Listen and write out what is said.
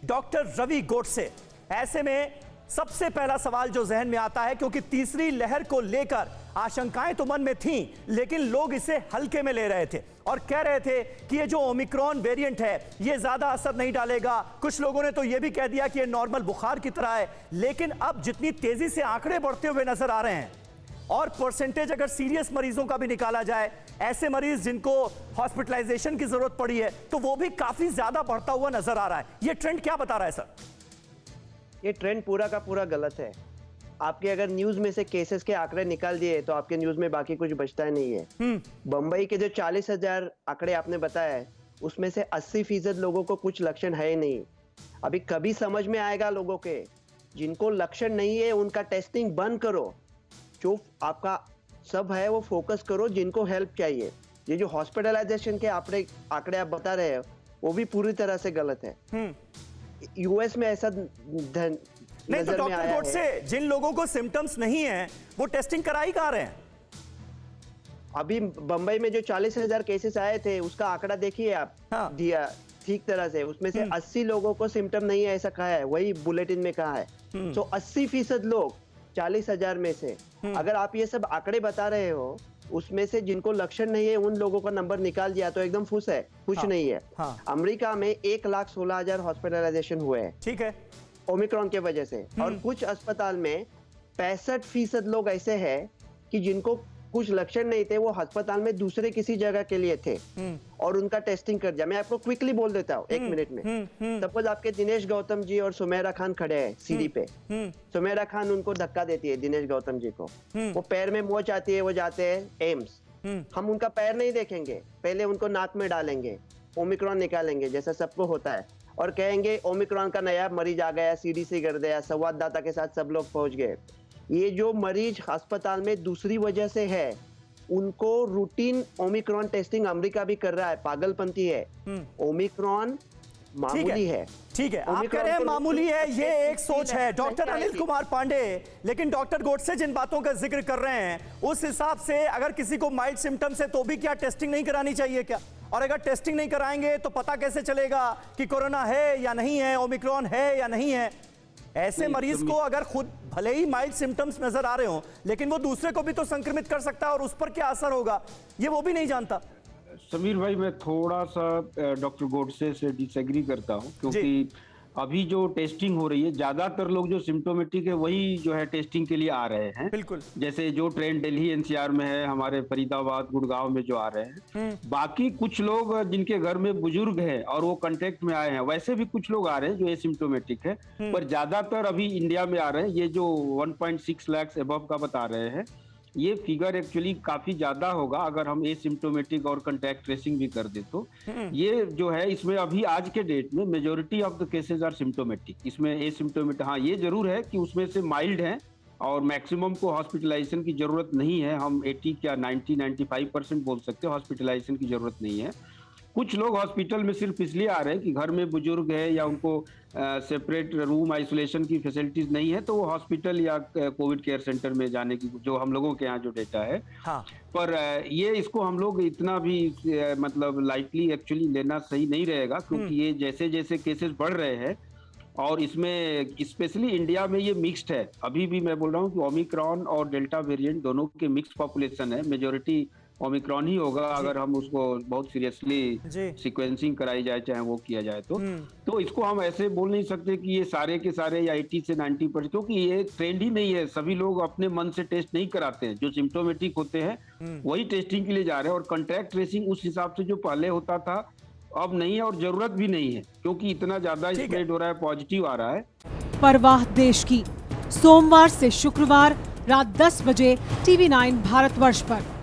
Doctor Ravi Godse. ऐसे में सबसे पहला सवाल जो जहन में आता है, क्योंकि तीसरी लहर को लेकर आशंकाएं तो मन में थीं, लेकिन लोग इसे हल्के में ले रहे थे और कह रहे थे कि ये जो ओमिक्रॉन वेरिएंट है ये ज्यादा असर नहीं डालेगा। कुछ लोगों ने तो ये भी कह दिया कि ये नॉर्मल बुखार की तरह है। लेकिन अब जितनी तेजी से आंकड़े बढ़ते हुए नजर आ रहे हैं और परसेंटेज अगर सीरियस मरीजों का भी निकाला जाए, ऐसे मरीज जिनको हॉस्पिटलाइजेशन की जरूरत पड़ी है, तो वो भी काफी ज्यादा बढ़ता हुआ नजर आ रहा है। ये ट्रेंड क्या बता रहा है सर? ये ट्रेंड पूरा का पूरा गलत है। आपके अगर न्यूज में से केसेस के आंकड़े निकाल दिए तो आपके न्यूज में बाकी कुछ बचता नहीं है। बंबई के जो 40,000 आंकड़े आपने बताया है, उसमें से 80% लोगों को कुछ लक्षण है ही नहीं। अभी कभी समझ में आएगा लोगों के, जिनको लक्षण नहीं है उनका टेस्टिंग बंद करो। जो आपका सब है वो फोकस करो जिनको हेल्प चाहिए। ये जो हॉस्पिटलाइजेशन के आंकड़े आप बता रहे हो वो भी पूरी तरह से गलत है। यूएस में ऐसा नहीं, तो डॉक्टर गोडसे, जिन लोगों को सिम्टम्स नहीं है वो टेस्टिंग करा ही कहाँ रहे हैं? अभी बंबई में जो 40,000 केसेस आए थे उसका आंकड़ा देखिए आप। हाँ। दिया ठीक तरह से, उसमें से 80 लोगों को सिम्टम नहीं है ऐसा कहा है, वही बुलेटिन में कहा है। तो 80% लोग 40,000 में से, अगर आप ये सब आंकड़े बता रहे हो, उसमें से जिनको लक्षण नहीं है उन लोगों का नंबर निकाल दिया तो एकदम फुस है, कुछ नहीं है। अमेरिका में 1,16,000 हॉस्पिटलाइजेशन हुए हैं, ठीक है, ओमिक्रॉन के वजह से। और कुछ अस्पताल में 65% लोग ऐसे हैं कि जिनको कुछ लक्षण नहीं थे, वो अस्पताल में दूसरे किसी जगह के लिए थे और उनका टेस्टिंग कर दिया। मैं आपको क्विकली बोल देता हूँ 1 मिनट में। सपोज आपके दिनेश गौतम जी और सुमेरा खान खड़े हैं सीढ़ी पे। सुमेरा खान उनको धक्का देती है दिनेश गौतम जी को, वो पैर में मोच आती है, वो जाते हैं एम्स। हम उनका पैर नहीं देखेंगे, पहले उनको नाक में डालेंगे, ओमिक्रॉन निकालेंगे जैसा सबको होता है, और कहेंगे ओमिक्रॉन का नया मरीज आ गया, सीडीसी कर दिया, संवाददाता के साथ सब लोग पहुंच गए। ये जो मरीज अस्पताल में दूसरी वजह से है, उनको रूटीन ओमिक्रॉन टेस्टिंग अमेरिका भी कर रहा है। पागलपंती है। ओमिक्रॉन मामूली है। ठीक है, आप कह रहे हैं मामूली है, ये एक सोच है डॉक्टर अनिल कुमार पांडे। लेकिन डॉक्टर गोडसे जिन बातों का जिक्र कर रहे हैं, उस हिसाब से अगर किसी को माइल्ड सिम्टम्स है तो भी क्या टेस्टिंग नहीं करानी चाहिए क्या? और अगर टेस्टिंग नहीं कराएंगे तो पता कैसे चलेगा कि कोरोना है या नहीं है, ओमिक्रॉन है या नहीं है? ऐसे मरीज को अगर खुद भले ही माइल्ड सिम्टम्स नजर आ रहे हो, लेकिन वो दूसरे को भी तो संक्रमित कर सकता है और उस पर क्या असर होगा ये वो भी नहीं जानता। समीर भाई, मैं थोड़ा सा डॉक्टर गोडसे से डिसएग्री करता हूं, क्योंकि अभी जो टेस्टिंग हो रही है, ज्यादातर लोग जो सिम्टोमेटिक है वही जो है टेस्टिंग के लिए आ रहे हैं। बिल्कुल, जैसे जो ट्रेंड दिल्ली एनसीआर में है, हमारे फरीदाबाद गुड़गांव में जो आ रहे हैं। बाकी कुछ लोग जिनके घर में बुजुर्ग है और वो कांटेक्ट में आए हैं, वैसे भी कुछ लोग आ रहे हैं जो एसिम्टोमेटिक है, पर ज्यादातर अभी इंडिया में आ रहे हैं। ये जो 1.6 लाख अबव का बता रहे हैं, ये फिगर एक्चुअली काफी ज्यादा होगा अगर हम एसिम्टोमेटिक और कांटेक्ट ट्रेसिंग भी कर दे तो। ये जो है, इसमें अभी आज के डेट में majority of the cases are symptomatic. इसमें एसिम्टोमेटिक, हाँ ये जरूर है कि उसमें से माइल्ड है और मैक्सिमम को हॉस्पिटलाइजेशन की जरूरत नहीं है। हम 80 या 90-95% बोल सकते हैं हॉस्पिटलाइजेशन की जरूरत नहीं है। कुछ लोग हॉस्पिटल में सिर्फ इसलिए आ रहे हैं कि घर में बुजुर्ग है या उनको सेपरेट रूम आइसोलेशन की फैसिलिटीज नहीं है, तो वो हॉस्पिटल या कोविड केयर सेंटर में जाने की, जो हम लोगों के यहाँ जो डेटा है। हाँ। पर ये इसको हम लोग इतना भी मतलब लाइटली एक्चुअली लेना सही नहीं रहेगा, क्योंकि ये जैसे जैसे केसेस बढ़ रहे हैं और इसमें स्पेशली इंडिया में ये मिक्स्ड है। अभी भी मैं बोल रहा हूँ कि ओमिक्रॉन और डेल्टा वेरिएंट दोनों के मिक्स पॉपुलेशन है। मेजोरिटी ओमिक्रॉन ही होगा अगर हम उसको बहुत सीरियसली सीक्वेंसिंग कराई जाए, चाहे वो किया जाए तो इसको हम ऐसे बोल नहीं सकते कि ये सारे के सारे या 80 से 90%, क्योंकि ये ट्रेंड ही नहीं है। सभी लोग अपने मन से टेस्ट नहीं कराते हैं। जो सिम्टोमेटिक होते हैं वही टेस्टिंग के लिए जा रहे हैं, और कॉन्टैक्ट ट्रेसिंग उस हिसाब से जो पहले होता था अब नहीं है, और जरूरत भी नहीं है, क्योंकि इतना ज्यादा स्प्रेड हो रहा है, पॉजिटिव आ रहा है। परवाह देश की, सोमवार से शुक्रवार रात 10 बजे TV9 भारतवर्ष पर।